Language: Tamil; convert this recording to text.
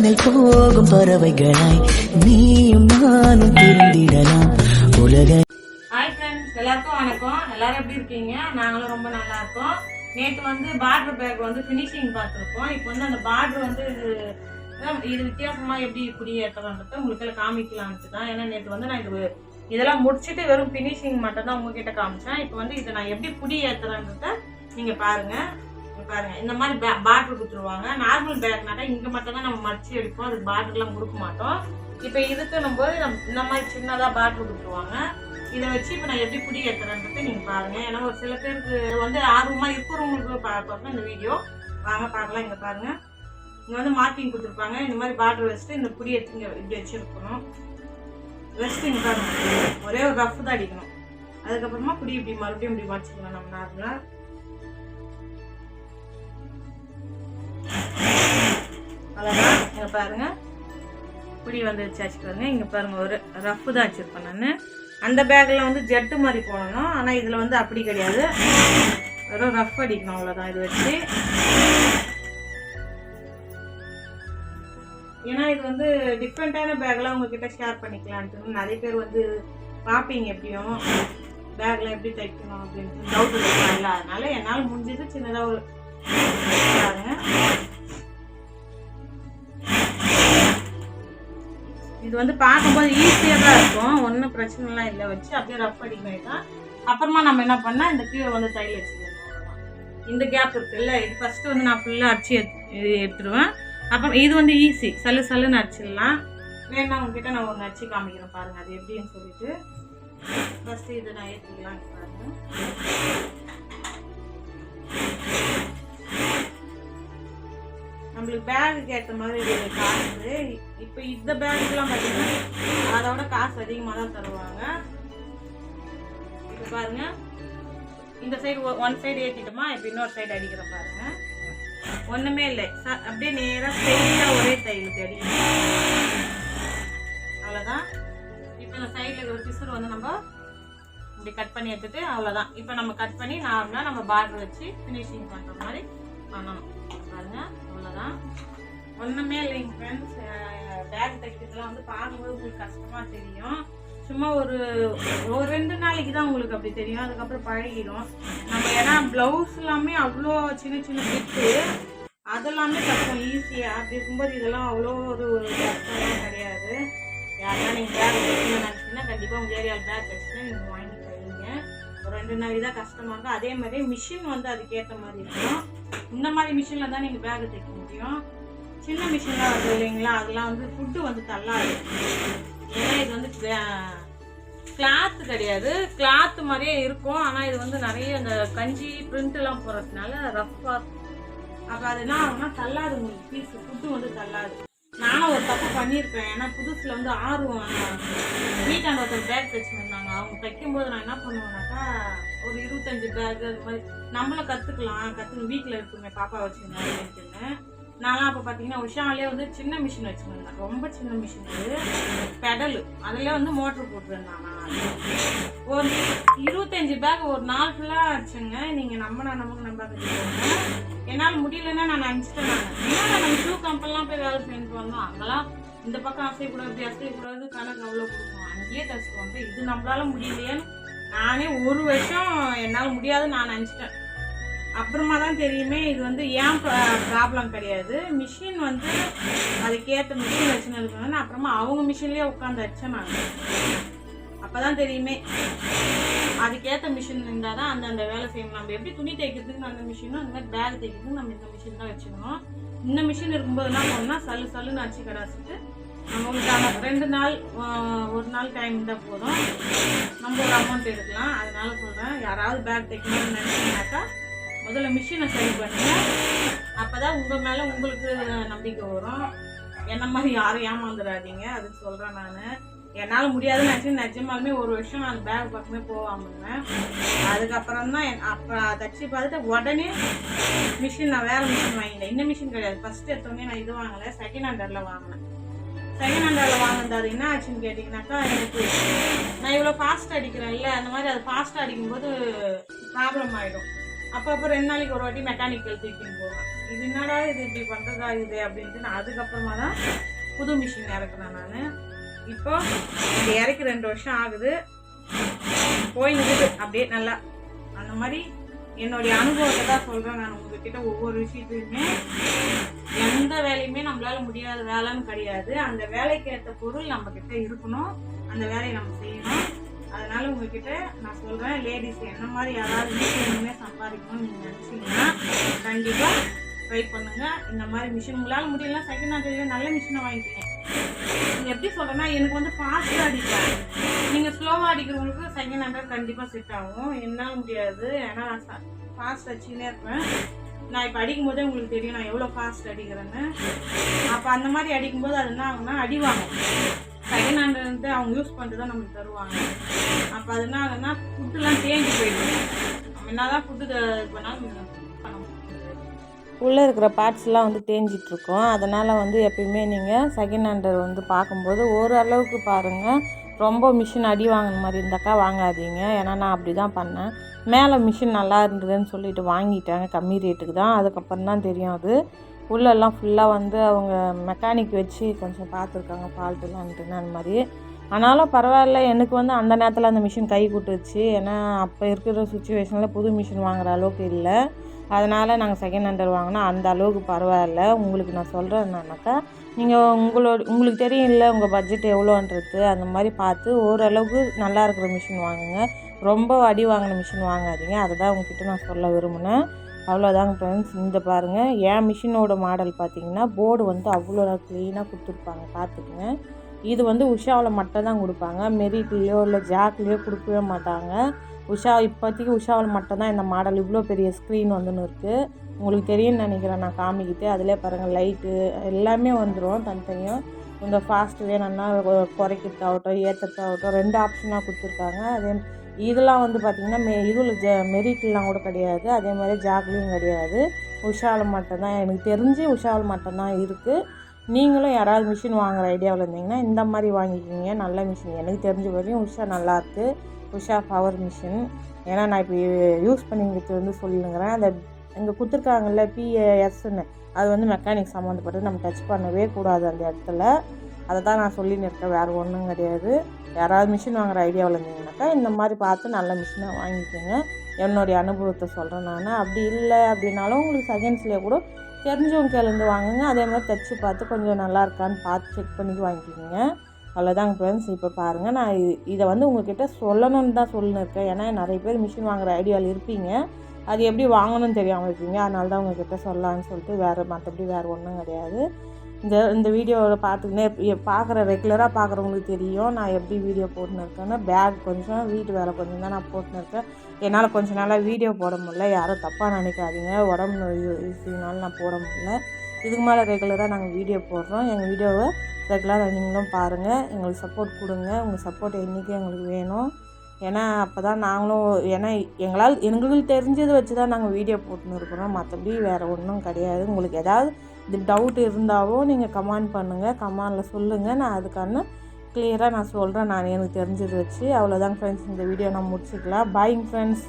மின்னல் போகும் பறவைகளாய் நீயும் நானும் பிரிந்திடலாம் உலக. ஹாய் ஃப்ரெண்ட்ஸ், எல்லாருக்கும் வணக்கம். எல்லாரும் எப்படி இருக்கீங்க? நாங்களும் ரொம்ப நல்லா இருக்கோம். நேற்று வந்து பார்டர் பேக் வந்து ஃபினிஷிங் பார்த்துருக்கோம். இப்போ வந்து அந்த பார்டர் வந்து இது வித்தியாசமாக எப்படி இப்படி ஏற்றலான்றது உங்களுக்கு காமிக்கலான்ட்டு தான். ஏன்னா நேற்று வந்து நான் இதெல்லாம் முடிச்சுட்டு வெறும் ஃபினிஷிங் மட்டும் தான் உங்ககிட்ட காமிச்சேன். இப்போ வந்து இதை நான் எப்படி புடி ஏற்றுறேன்றத நீங்கள் பாருங்கள். இந்த மாதிரி பார்டர் கொடுத்துருவாங்க. நார்மல் பேக்னாக்கா இங்கே மட்டும் தான் நம்ம மடிச்சு எடுப்போம், அதுக்கு பார்டர்லாம் கொடுக்க மாட்டோம். இப்போ இதுக்குன்னும் போது இந்த மாதிரி சின்னதாக பார்டர் கொடுத்துருவாங்க. இதை வச்சு இப்போ நான் எப்படி புடி ஏற்றுறேன்றதை நீங்கள் பாருங்கள். ஏன்னா ஒரு சில பேருக்கு வந்து ஆர்வமாக இருக்கிறவங்களுக்கு பார்க்கணும் இந்த வீடியோ. வாங்க பார்க்கலாம். இங்கே பாருங்கள், இங்கே வந்து மார்க்கிங் கொடுத்துருப்பாங்க. இந்த மாதிரி பார்டர் வச்சுட்டு இந்த புடி எடுத்து இங்கே இப்படி வச்சுருக்கணும். வச்சுட்டு இங்கே பாருங்கள், ஒரே ஒரு ரஃப் தான் அடிக்கணும். அதுக்கப்புறமா புடி இப்படி மறுபடியும் இப்படி மடிச்சுக்கலாம் நம்ம நார்மலாக. அவ்வளோதான். இங்கே பாருங்க, புடி வந்து வச்சாச்சு பாருங்க. இங்கே பாருங்க, ஒரு ரஃப் தான் வச்சுருப்பேன் நான். அந்த பேக்கில் வந்து ஜெட்டு மாதிரி போடணும், ஆனால் இதில் வந்து அப்படி கிடையாது, வெறும் ரஃப் அடிக்கணும். அவ்வளோதான். இது வச்சு ஏன்னா இது வந்து டிஃப்ரெண்ட்டான பேக்லாம் உங்ககிட்ட ஷேர் பண்ணிக்கலான்ட்டு நிறைய பேர் வந்து பார்ப்பீங்க எப்படியும் பேக்கில் எப்படி தைக்கணும் அப்படின்ட்டு டவுட் இல்லை. அதனால என்னால் முடிஞ்சது சின்னதாக ஒரு பாருங்க. இது வந்து பார்க்கும்போது ஈஸியாக தான் இருக்கும், ஒன்றும் பிரச்சனைலாம் இல்லை. வச்சு அப்படியே ரஃப் அடிக்கணும். அப்புறமா நம்ம என்ன பண்ணால் இந்த கீழே வந்து தையல் வச்சுக்கணும். இந்த கேப் இருக்குல்ல, இது ஃபஸ்ட்டு வந்து நான் ஃபுல்லாக அடிச்சு எடுத்துடுவேன். அப்புறம் இது வந்து ஈஸி, சல்லுன்னு அடிச்சிடலாம். வேணா உங்ககிட்ட நான் ஒன்று அடிச்சு காமிக்கிறேன் பாருங்கள் அது எப்படின்னு சொல்லிட்டு. ஃபஸ்ட்டு இதை நான் ஏற்றிக்கலாம் பாருங்கள். நம்மளுக்கு பேகுக்கு ஏற்ற மாதிரி இது காசு. இப்போ இந்த பேகுக்கெலாம் பார்த்தீங்கன்னா அதோட காசு அதிகமாக தான் தருவாங்க. இப்போ பாருங்க, இந்த சைடு ஒன் சைடு ஏற்றிட்டோமா, இப்போ இன்னொரு சைடு அடிக்கிற பாருங்க. ஒன்றுமே இல்லை, அப்படியே நேராக ஸ்ட்ரெயிட்டாக ஒரே தையலுக்கு அடிக்கணும். அவ்வளோதான். இப்போ இந்த சைடில் இருக்கிற பிசுறு வந்து நம்ம இப்படி கட் பண்ணி எடுத்துட்டு அவ்வளோதான். இப்போ நம்ம கட் பண்ணி நார்மலாக நம்ம பார்டர் வச்சு ஃபினிஷிங் பண்ணுற மாதிரி பண்ணணும் பாருங்க. அவ்வளோதான், ஒன்றுமே இல்லைங்க ஃப்ரெண்ட்ஸ். பேக் தைக்கிறதுலாம் வந்து பார்க்கும்போது உங்களுக்கு கஷ்டமாக தெரியும். சும்மா ஒரு 2 நாளைக்கு தான் உங்களுக்கு அப்படி தெரியும், அதுக்கப்புறம் பழகிடும் நம்ம. ஏன்னா ப்ளவுஸ் எல்லாமே அவ்வளோ சின்ன பிட்டு, அதெல்லாமே கஷ்டம் ஈஸியாக. அப்படி இருக்கும்போது இதெல்லாம் அவ்வளோ ஒரு கஷ்டம்லாம் கிடையாது. யாருன்னா நீங்கள் பேக் தைக்கணும்னு நினச்சிங்கன்னா கண்டிப்பாக உங்கள் ஏரியாவில் பேக் தைச்சுன்னா நீங்கள் வாங்கி தைங்க. ஒரு 2 நாளைக்கு தான் கஷ்டமாக இருக்கும். அதே மாதிரி மிஷின் வந்து அதுக்கேற்ற மாதிரி இருக்கும். இந்த மாதிரி மிஷினில் தான் நீங்கள் பேக் தைக்க முடியும். சின்ன மிஷின்லாம் வருது இல்லைங்களா, அதெல்லாம் வந்து ஃபுட்டு வந்து தள்ளாது. ஏன்னா இது வந்து கிளாத்து கிடையாது, கிளாத்து மாதிரியே இருக்கும். ஆனால் இது வந்து நிறைய அந்த கஞ்சி பிரிண்ட்லாம் போடுறதுனால ரஃப்பாக இருக்கும். அப்போ அது என்ன ஆகும்னா தள்ளாது, உங்களுக்கு பீஸு ஃபுட்டு வந்து தள்ளாது. நானும் ஒரு தப்பு பண்ணியிருக்கேன். ஏன்னா புதுசில் வந்து ஆர்வம் வீட்டாண்ட ஒருத்தர் பேக் தைச்சுருந்தாங்க. அவங்க தைக்கும்போது நான் என்ன பண்ணுவேன்னாக்கா ஒரு 25 பேக் அது மாதிரி நம்மளும் கற்றுக்கணும் வீட்டில் இருக்குமே பாப்பா வச்சுருந்தாங்கன்னு. நான்லாம் அப்போ பார்த்தீங்கன்னா உஷாலே வந்து சின்ன மிஷின் வச்சுருந்தேன், ரொம்ப சின்ன மிஷின். அது பெடலு, அதில் வந்து மோட்ரு போட்டுருந்தாங்க. ஒரு 25 பேக் ஒரு நாள் ஃபுல்லாக அடிச்சுங்க. நீங்கள் நமக்கு கற்றுக்கோங்க. என்னால் முடியலன்னா நான் நினச்சிட்டேன். ஏன்னா நம்ம ஷூ கம்பெனிலாம் போய் வேலை செஞ்சுட்டு வந்தோம். அங்கெல்லாம் இந்த பக்கம் அசையக்கூடாது, இப்படி அசையக்கூடாது, கணக்கு அவ்வளோ கொடுக்கும். அங்கேயே தச்சுட்டு வந்தோம். இது நம்மளால முடியலையேன்னு நானே ஒரு வருஷம் என்னால் முடியாதுன்னு நான் நினச்சிட்டேன். அப்புறமா தான் தெரியுமே இது வந்து ஏன் ப்ராப்ளம் கிடையாது, மிஷின் வந்து அதுக்கேற்ற மிஷின் வச்சுன்னு இருக்கணும்னு. அப்புறமா அவங்க மிஷின்லேயே உட்காந்து வச்சேன் நான். அப்போ தான் தெரியுமே அதுக்கேற்ற மிஷின் இருந்தால் தான் அந்தந்த வேலை செய்யணும். நம்ம எப்படி துணி தைக்கிறதுக்கு அந்த மிஷினும், அந்த மாதிரி பேக் தைக்கிறதுக்கு நம்ம இந்த மிஷின் தான் வச்சுக்கணும். இந்த மிஷின் இருக்கும்போது என்ன பண்ணால் சல்லுன்னு அடிச்சு கடாச்சிட்டு நம்மளுக்கான 2 நாள் 1 நாள் டைம் இருந்தால் போதும், நம்ம ஒரு அமௌண்ட் எடுக்கலாம். அதனால சொல்கிறேன், யாராவது பேக் தைக்கணும்னு நினச்சிங்கனாக்கா முதல்ல மிஷினை சரி பண்ணுங்க. அப்போ தான் உங்கள் மேலே உங்களுக்கு நம்பிக்கை வரும். என்ன மாதிரி யாரும் ஏமாந்துடாதீங்க, அதுக்கு சொல்கிறேன் நான். என்னால் முடியாதுன்னு நினச்சி நிஜமாலுமே ஒரு வருஷம் நான் அந்த பேக் பக்கமே போகாமல் இருந்தேன். அதுக்கப்புறம் தான் அப்போ தச்சு பார்த்துட்டு உடனே மிஷின் நான் வேறு மிஷின் வாங்கினேன். இந்த மிஷின் கிடையாது, ஃபஸ்ட்டு எடுத்தோடனே நான் இது வாங்கலை, செகண்ட் ஹேண்டரில் வாங்கினேன். செகண்ட் ஹேண்டரில் வாங்கினது என்ன ஆச்சுன்னு கேட்டிங்கனாக்கா, எனக்கு நான் இவ்வளோ ஃபாஸ்ட் அடிக்கிறேன்ல, அந்த மாதிரி அது ஃபாஸ்ட்டாக அடிக்கும்போது ப்ராப்ளம் ஆகிடும். அப்போ 2 நாளைக்கு ஒரு வாட்டி மெக்கானிக்கல் தூக்கின்னு போவேன். இது என்னடா இது இப்படி பண்ணுறதா இது அப்படின்ட்டு நான் அதுக்கப்புறமா தான் புது மிஷின் இறக்குறேன் நான். இப்போ இது இறக்கி 2 வருஷம் ஆகுது, போயிடுது அப்படியே நல்லா. அந்த மாதிரி என்னுடைய அனுபவத்தை தான் சொல்கிறேன் நான் உங்ககிட்ட. ஒவ்வொரு விஷயத்துலையுமே எந்த வேலையுமே நம்மளால முடியாத வேலைன்னு கிடையாது. அந்த வேலைக்கு ஏற்ற பொருள் நம்மக்கிட்ட இருக்கணும், அந்த வேலையை நம்ம செய்யணும். அதனால உங்ககிட்ட நான் சொல்கிறேன், லேடிஸ் என்ன மாதிரி யாராவது வீட்டில் சம்பாதிக்கணும்னு நீங்கள் நினச்சிங்கன்னா கண்டிப்பாக ட்ரை பண்ணுங்கள். இந்த மாதிரி மிஷின் உங்களால் முடியலன்னா செகண்ட் ஹேண்ட்லேயே நல்ல மிஷினை வாங்கிக்கோங்க. நீங்கள் எப்படி சொல்கிறேன்னா, எனக்கு வந்து ஃபாஸ்ட்டாக அடிப்பேன், நீங்கள் ஸ்லோவாக அடிக்கிறவங்களுக்கு செகண்ட் ஹேண்டாக கண்டிப்பாக செட் ஆகும். என்னால் முடியாது, ஏன்னா நான் ஃபாஸ்ட் அடிச்சுன்னே இருப்பேன். நான் இப்போ அடிக்கும் போதே உங்களுக்கு தெரியும் நான் எவ்வளோ ஃபாஸ்ட் அடிக்கிறேன்னு. அப்போ அந்த மாதிரி அடிக்கும்போது அது என்ன ஆகுனா அடிவாங்க. செகண்ட் ஹேண்டு வந்து அவங்க யூஸ் பண்ணிட்டு தான் நம்மளுக்கு தருவாங்க. அப்போ அது என்ன ஆகுதுன்னா ஃபுட்டுலாம் தேஞ்சு போயிடுது. நம்ம என்ன தான் ஃபுட்டு இது பண்ணாலும் உள்ளே இருக்கிற பார்ட்ஸ்லாம் வந்து தேஞ்சிட்ருக்கோம். அதனால் வந்து எப்பயுமே நீங்கள் செகண்ட் ஹேண்டர் வந்து பார்க்கும்போது ஓரளவுக்கு பாருங்கள். ரொம்ப மிஷின் அடி வாங்கின மாதிரி இருந்தாக்கா வாங்காதீங்க. ஏன்னா நான் அப்படி தான் பண்ணேன். மேலே மிஷின் நல்லா இருந்ததுன்னு சொல்லிட்டு வாங்கிட்டாங்க, கம்மி ரேட்டுக்கு தான். அதுக்கப்புறம் தான் தெரியும் அது உள்ளெல்லாம் ஃபுல்லாக வந்து அவங்க மெக்கானிக் வச்சு கொஞ்சம் பார்த்துருக்காங்க ஃபால்ட்டுலான்ட்டுன்னு அந்த மாதிரி. ஆனாலும் பரவாயில்ல, எனக்கு வந்து அந்த நேரத்தில் அந்த மிஷின் கை கொடுத்துருச்சு. ஏன்னா அப்போ இருக்கிற சுச்சுவேஷனில் புது மிஷின் வாங்குகிற அளவுக்கு இல்லை. அதனால் நாங்கள் செகண்ட் ஹேண்டர் வாங்கினா அந்த அளவுக்கு பரவாயில்ல. உங்களுக்கு நான் சொல்கிறேன் என்னன்னாக்கா, நீங்கள் உங்களுக்கு தெரியும் இல்லை உங்கள் பட்ஜெட் எவ்வளோன்றது, அந்த மாதிரி பார்த்து ஓரளவுக்கு நல்லா இருக்கிற மிஷின் வாங்குங்க. ரொம்ப அடி வாங்கின மிஷின் வாங்காதீங்க. அதை தான் உங்ககிட்ட நான் சொல்ல விரும்பினேன். அவ்வளோதாங்க ஃப்ரெண்ட்ஸ். இந்த பாருங்கள், என் மிஷினோட மாடல் பார்த்திங்கன்னா போர்டு வந்து அவ்வளோ க்ளீனாக கொடுத்துருப்பாங்க, பார்த்துக்குங்க. இது வந்து உஷாவில் மட்டும் தான் கொடுப்பாங்க, மெரிட்லேயோ இல்லை ஜாக்லேயோ கொடுக்கவே மாட்டாங்க. உஷா இப்போதைக்கு உஷாவில் மட்டும்தான் இந்த மாடல் இவ்வளோ பெரிய ஸ்க்ரீன் வந்துன்னு இருக்குது. உங்களுக்கு தெரியும்னு நினைக்கிறேன் நான் காமிக்கிட்டு. அதிலே பாருங்கள் லைட்டு எல்லாமே வந்துடும் தனித்தனியாக. இந்த ஃபாஸ்ட் வேணும்னா குறைக்கிறதாகட்டும் ஏற்றுறதாகட்டும் 2 ஆப்ஷனாக கொடுத்துருக்காங்க. அதே இதெல்லாம் வந்து பார்த்திங்கன்னா இதில் மெரிட்லாம் கூட கிடையாது, அதே மாதிரி ஜாக்லேயும் கிடையாது. உஷாவில் மட்டும்தான், எனக்கு தெரிஞ்சு உஷாவில் மட்டும்தான் இருக்குது. நீங்களும் யாராவது மிஷின் வாங்குகிற ஐடியாவில் இருந்தீங்கன்னா இந்த மாதிரி வாங்கிக்கிங்க, நல்ல மிஷின். எனக்கு தெரிஞ்ச வரையும் உஷா நல்லாயிருக்கு, உஷா பவர் மிஷின். ஏன்னா நான் இப்போ யூஸ் பண்ணிங்கிறது வந்து சொல்லினுங்கிறேன். அந்த இங்கே கொடுத்துருக்காங்கல்ல PASன்னு, அது வந்து மெக்கானிக் சம்மந்தப்பட்டு நம்ம டச் பண்ணவே கூடாது அந்த இடத்துல. அதை தான் நான் சொல்லின்னு இருக்கேன், வேறு ஒன்றும் கிடையாது. யாராவது மிஷின் வாங்குகிற ஐடியாவில் இருந்தீங்கன்னாக்கா இந்த மாதிரி பார்த்து நல்ல மிஷினாக வாங்கிக்கோங்க. என்னுடைய அனுபவத்தை சொல்கிறேன் நான். அப்படி இல்லை அப்படின்னாலும் உங்களுக்கு செகண்ட்ஸ்லேயே கூட தெரிஞ்சவங்க கேளுந்து வாங்குங்க. அதே மாதிரி தைச்சி பார்த்து கொஞ்சம் நல்லா இருக்கான்னு பார்த்து செக் பண்ணிட்டு வாங்கிக்கோங்க. அவ்வளோதாங்க ஃப்ரெண்ட்ஸ். இப்போ பாருங்கள், நான் இதை வந்து உங்கள்கிட்ட சொல்லணும்னு தான் சொல்லியிருக்கேன். ஏன்னா நிறைய பேர் மிஷின் வாங்குகிற ஐடியாவில் இருப்பீங்க, அது எப்படி வாங்கணும்னு தெரியாமல் இருப்பீங்க. அதனால தான் உங்கள்கிட்ட சொல்லலான்னு சொல்லிட்டு, மற்றபடி வேறு ஒன்றும் கிடையாது. இந்த வீடியோவில் பார்த்துக்கினே பார்க்குற ரெகுலராக பார்க்குறவங்களுக்கு தெரியும் நான் எப்படி வீடியோ போட்டுன்னு இருக்கேன்னு. பேக் கொஞ்சம், வீட்டு வேலை கொஞ்சம் தான் நான் போட்டுன்னு இருக்கேன். என்னால் கொஞ்ச நாளாக வீடியோ போட முடியல, யாரும் தப்பாக நினைக்காதீங்க. உடம்பு இஷ்யூனால நான் போட முடியல. இதுக்கு மேலே ரெகுலராக நாங்கள் வீடியோ போடுறோம். எங்கள் வீடியோவை ரெகுலராக நீங்களும் பாருங்கள், எங்களுக்கு சப்போர்ட் கொடுங்க. உங்கள் சப்போர்ட் என்றைக்கும் எங்களுக்கு வேணும். ஏன்னா அப்போ தான் நாங்களும், ஏன்னா எங்களுக்கு தெரிஞ்சதை வச்சு தான் நாங்கள் வீடியோ போட்டுன்னு இருக்கிறோம், மற்றபடி வேறு ஒன்றும் கிடையாது. உங்களுக்கு ஏதாவது இது டவுட் இருந்தாவோ நீங்கள் கமெண்ட் பண்ணுங்கள், கமெண்டில் சொல்லுங்கள். நான் அதுக்கான கிளியராக நான் சொல்கிறேன், நான் எனக்கு தெரிஞ்சதை வச்சு. அவ்வளோதாங்க ஃப்ரெண்ட்ஸ், இந்த வீடியோ நான் முடிச்சுக்கலாம். பாய்ங்க ஃப்ரெண்ட்ஸ்.